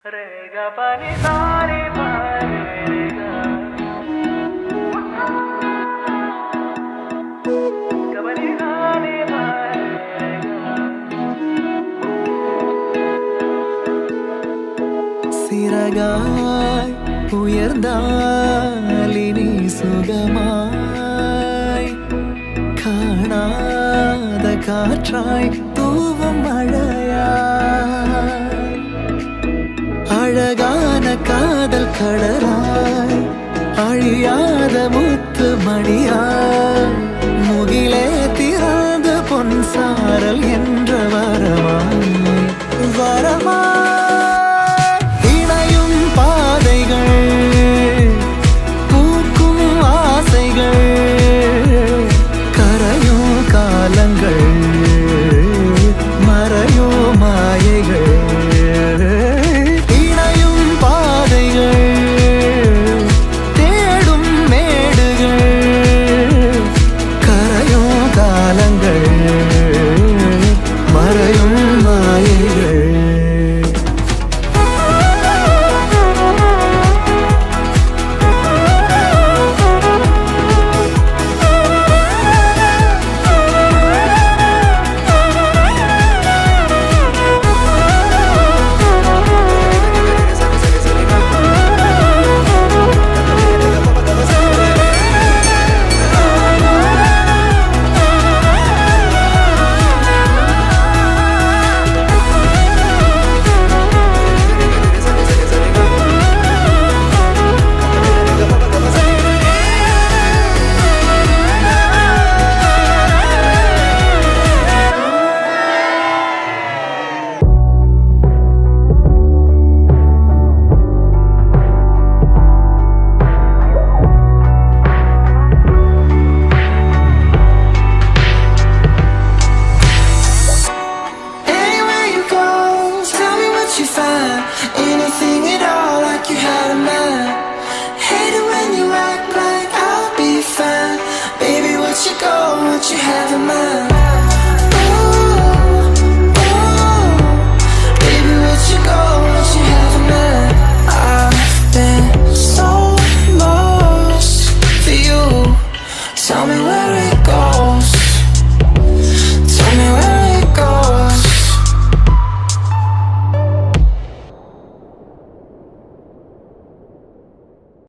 Rega pani sare pare rega gabani sare pare rega சிறகாய் உயர்ந்தாலினி சுகமாய் காணாத காற்றாய் தூவும் மழையாய் அழகான காதல் கடலாய் அழியாத முத்து மணியாய் முகிலே திறந்து பொன் சாரல் என்ற வரமாய் வரமாய் இணையும் பாதைகள் பூக்கும் ஆசைகள் கரையும் காலங்கள் மறையும் மாயைகள் இணையும் பாதைகள் தேடும் மேடுகள் கரையும் காலங்கள் மறையும் மாயைகள் Anywhere you go, tell me what you find. Anything at all, like you had a mind. Hate it when you act like I'll be fine. Baby, what you go, what you have in mind. Ooh, ooh. Baby, what you go, what you have in mind. I've been so lost for you. Tell me where it goes.